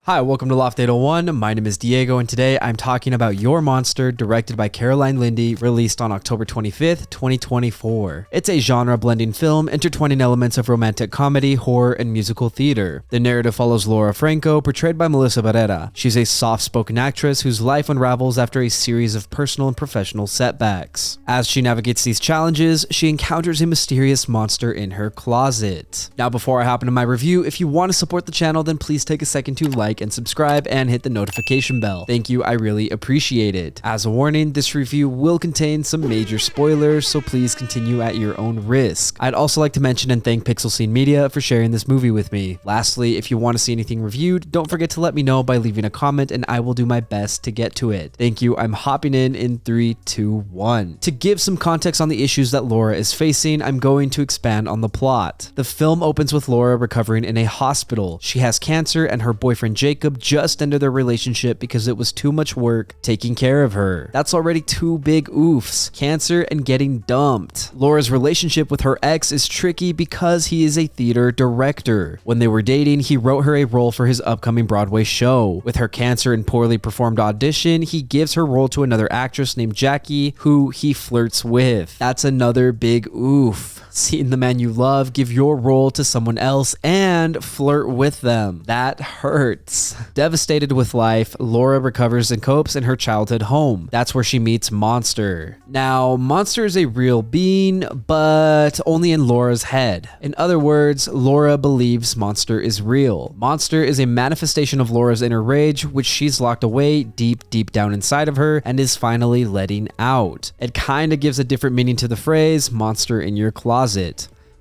Hi, welcome to Loft 801. My name is Diego, and today I'm talking about Your Monster, directed by Caroline Lindy, released on October 25th, 2024. It's a genre-blending film intertwining elements of romantic comedy, horror, and musical theater. The narrative follows Laura Franco, portrayed by Melissa Barrera. She's a soft-spoken actress whose life unravels after a series of personal and professional setbacks. As she navigates these challenges, she encounters a mysterious monster in her closet. Now, before I hop into my review, if you want to support the channel, then please take a second to like and subscribe and hit the notification bell. Thank you, I really appreciate it. As a warning, this review will contain some major spoilers, so please continue at your own risk. I'd also like to mention and thank Pixel Scene Media for sharing this movie with me. Lastly, if you want to see anything reviewed, don't forget to let me know by leaving a comment and I will do my best to get to it. Thank you. I'm hopping in 3, 2, 1. To give some context on the issues that Laura is facing, I'm going to expand on the plot. The film opens with Laura recovering in a hospital. She has cancer and her boyfriend Jacob just ended their relationship because it was too much work taking care of her. That's already two big oofs: cancer and getting dumped. Laura's relationship with her ex is tricky because he is a theater director. When they were dating, he wrote her a role for his upcoming Broadway show. With her cancer and poorly performed audition, he gives her role to another actress named Jackie, who he flirts with. That's another big oof. Seeing the man you love give your role to someone else and flirt with them. That hurts. Devastated with life, Laura recovers and copes in her childhood home. That's where she meets Monster. Now, Monster is a real being, but only in Laura's head. In other words, Laura believes Monster is real. Monster is a manifestation of Laura's inner rage, which she's locked away deep down inside of her and is finally letting out. It kinda gives a different meaning to the phrase, monster in your closet.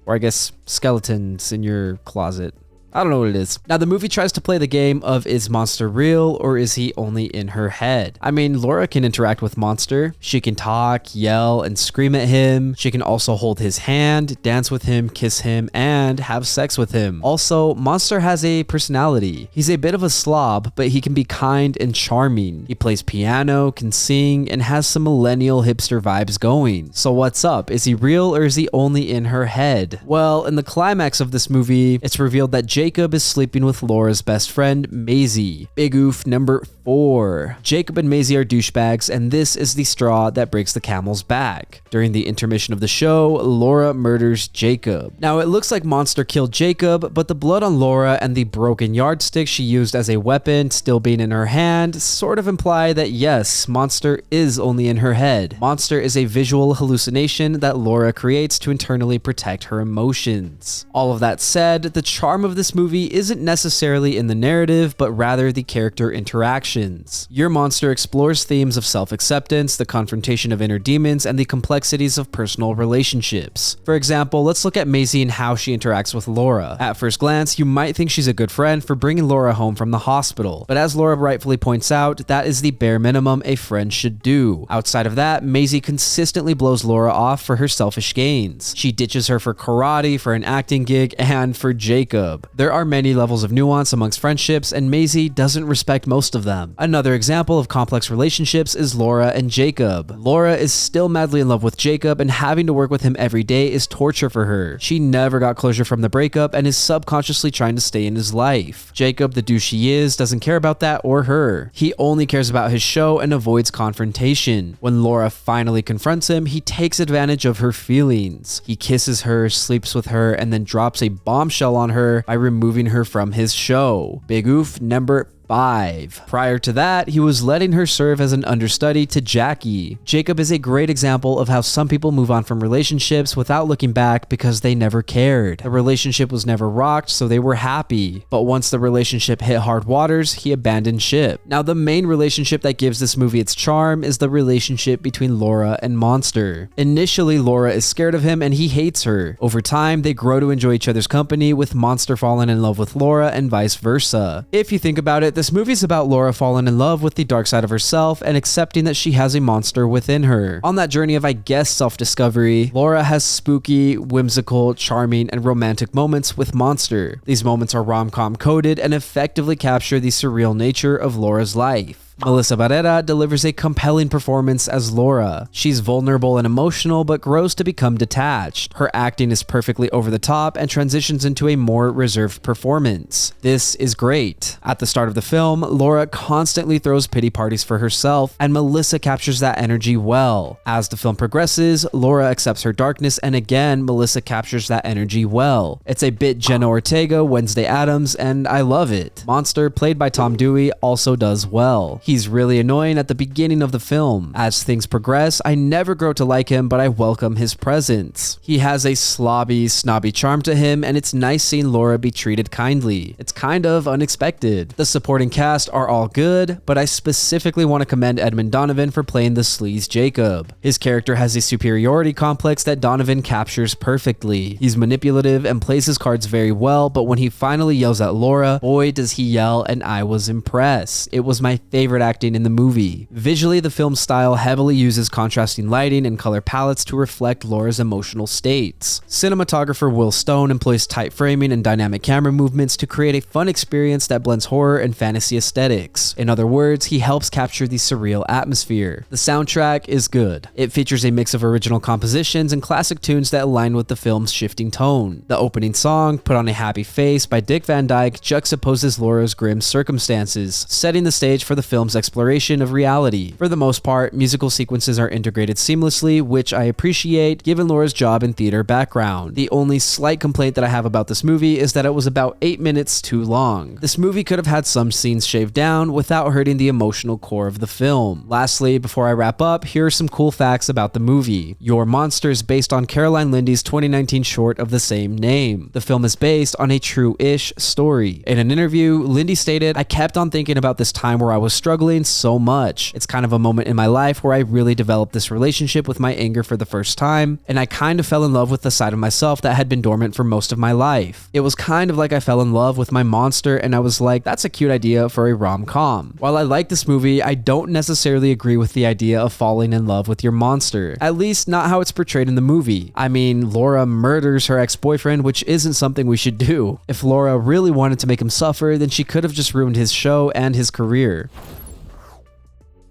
Or I guess skeletons in your closet. I don't know what it is. Now, the movie tries to play the game of, is Monster real or is he only in her head? I mean, Laura can interact with Monster. She can talk, yell, and scream at him. She can also hold his hand, dance with him, kiss him, and have sex with him. Also, Monster has a personality. He's a bit of a slob, but he can be kind and charming. He plays piano, can sing, and has some millennial hipster vibes going. So what's up? Is he real or is he only in her head? Well, in the climax of this movie, it's revealed that Jacob is sleeping with Laura's best friend, Maisie. Big oof number 4. Jacob and Maisie are douchebags, and this is the straw that breaks the camel's back. During the intermission of the show, Laura murders Jacob. Now, it looks like Monster killed Jacob, but the blood on Laura and the broken yardstick she used as a weapon still being in her hand sort of imply that yes, Monster is only in her head. Monster is a visual hallucination that Laura creates to internally protect her emotions. All of that said, the charm of this movie isn't necessarily in the narrative, but rather the character interactions. Your Monster explores themes of self-acceptance, the confrontation of inner demons, and the complexities of personal relationships. For example, let's look at Maisie and how she interacts with Laura. At first glance, you might think she's a good friend for bringing Laura home from the hospital, but as Laura rightfully points out, that is the bare minimum a friend should do. Outside of that, Maisie consistently blows Laura off for her selfish gains. She ditches her for karate, for an acting gig, and for Jacob. There are many levels of nuance amongst friendships, and Maisie doesn't respect most of them. Another example of complex relationships is Laura and Jacob. Laura is still madly in love with Jacob, and having to work with him every day is torture for her. She never got closure from the breakup and is subconsciously trying to stay in his life. Jacob, the douche he is, doesn't care about that or her. He only cares about his show and avoids confrontation. When Laura finally confronts him, he takes advantage of her feelings. He kisses her, sleeps with her, and then drops a bombshell on her by removing her from his show. Big oof number 5. Prior to that, he was letting her serve as an understudy to Jackie. Jacob is a great example of how some people move on from relationships without looking back because they never cared. The relationship was never rocked, so they were happy. But once the relationship hit hard waters, he abandoned ship. Now, the main relationship that gives this movie its charm is the relationship between Laura and Monster. Initially, Laura is scared of him and he hates her. Over time, they grow to enjoy each other's company, with Monster falling in love with Laura and vice versa. If you think about it, this movie's about Laura falling in love with the dark side of herself and accepting that she has a monster within her. On that journey of, I guess, self-discovery, Laura has spooky, whimsical, charming, and romantic moments with Monster. These moments are rom-com coded and effectively capture the surreal nature of Laura's life. Melissa Barrera delivers a compelling performance as Laura. She's vulnerable and emotional, but grows to become detached. Her acting is perfectly over the top and transitions into a more reserved performance. This is great. At the start of the film, Laura constantly throws pity parties for herself, and Melissa captures that energy well. As the film progresses, Laura accepts her darkness, and again, Melissa captures that energy well. It's a bit Jenna Ortega, Wednesday Addams, and I love it. Monster, played by Tommydewey, also does well. He's really annoying at the beginning of the film. As things progress, I never grow to like him, but I welcome his presence. He has a slobby, snobby charm to him, and it's nice seeing Laura be treated kindly. It's kind of unexpected. The supporting cast are all good, but I specifically want to commend Edmunddonovan for playing the sleaze Jacob. His character has a superiority complex that Donovan captures perfectly. He's manipulative and plays his cards very well, but when he finally yells at Laura, boy does he yell, and I was impressed. It was my favorite acting in the movie. Visually, the film's style heavily uses contrasting lighting and color palettes to reflect Laura's emotional states. Cinematographer Will Stone employs tight framing and dynamic camera movements to create a fun experience that blends horror and fantasy aesthetics. In other words, he helps capture the surreal atmosphere. The soundtrack is good. It features a mix of original compositions and classic tunes that align with the film's shifting tone. The opening song, Put on a Happy Face by Dick Van Dyke, juxtaposes Laura's grim circumstances, setting the stage for the film's exploration of reality. For the most part, musical sequences are integrated seamlessly, which I appreciate given Laura's job and theater background. The only slight complaint that I have about this movie is that it was about 8 minutes too long. This movie could have had some scenes shaved down without hurting the emotional core of the film. Lastly, before I wrap up, here are some cool facts about the movie. Your Monster is based on Caroline Lindy's 2019 short of the same name. The film is based on a true-ish story. In an interview, Lindy stated, "I kept on thinking about this time where I was struggling so much. It's kind of a moment in my life where I really developed this relationship with my anger for the first time, and I kind of fell in love with the side of myself that had been dormant for most of my life. It was kind of like I fell in love with my monster, and I was like, that's a cute idea for a rom-com." While I like this movie, I don't necessarily agree with the idea of falling in love with your monster. At least not how it's portrayed in the movie. I mean, Laura murders her ex-boyfriend, which isn't something we should do. If Laura really wanted to make him suffer, then she could have just ruined his show and his career.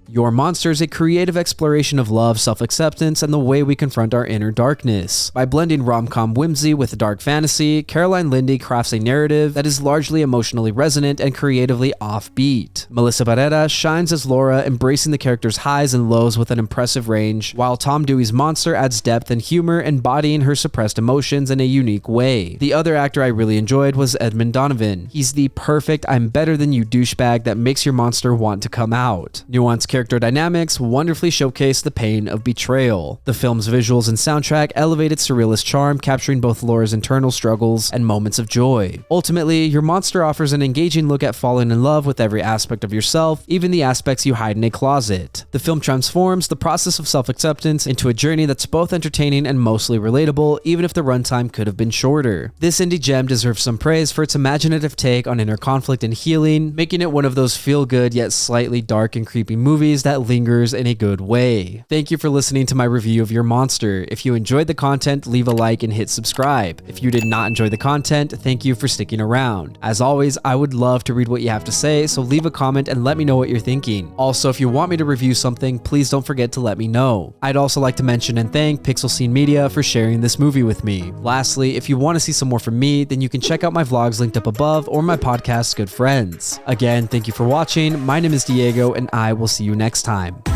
Your Monster is a creative exploration of love, self-acceptance, and the way we confront our inner darkness. By blending rom-com whimsy with dark fantasy, Caroline Lindy crafts a narrative that is largely emotionally resonant and creatively offbeat. Melissa Barrera shines as Laura, embracing the character's highs and lows with an impressive range, while Tommydewey's Monster adds depth and humor, embodying her suppressed emotions in a unique way. The other actor I really enjoyed was Edmunddonovan. He's the perfect I'm better than you douchebag that makes your monster want to come out. Nuanced character dynamics wonderfully showcase the pain of betrayal. The film's visuals and soundtrack elevate its surrealist charm, capturing both Laura's internal struggles and moments of joy. Ultimately, Your Monster offers an engaging look at falling in love with every aspect of yourself, even the aspects you hide in a closet. The film transforms the process of self-acceptance into a journey that's both entertaining and mostly relatable, even if the runtime could have been shorter. This indie gem deserves some praise for its imaginative take on inner conflict and healing, making it one of those feel-good yet slightly dark and creepy movies that lingers in a good way. Thank you for listening to my review of Your Monster. If you enjoyed the content, leave a like and hit subscribe. If you did not enjoy the content, thank you for sticking around. As always, I would love to read what you have to say, so leave a comment and let me know what you're thinking. Also, if you want me to review something, please don't forget to let me know. I'd also like to mention and thank Pixel Scene Media for sharing this movie with me. Lastly, if you want to see some more from me, then you can check out my vlogs linked up above or my podcast, Good Friends. Again, thank you for watching. My name is Diego, and I will see you next time.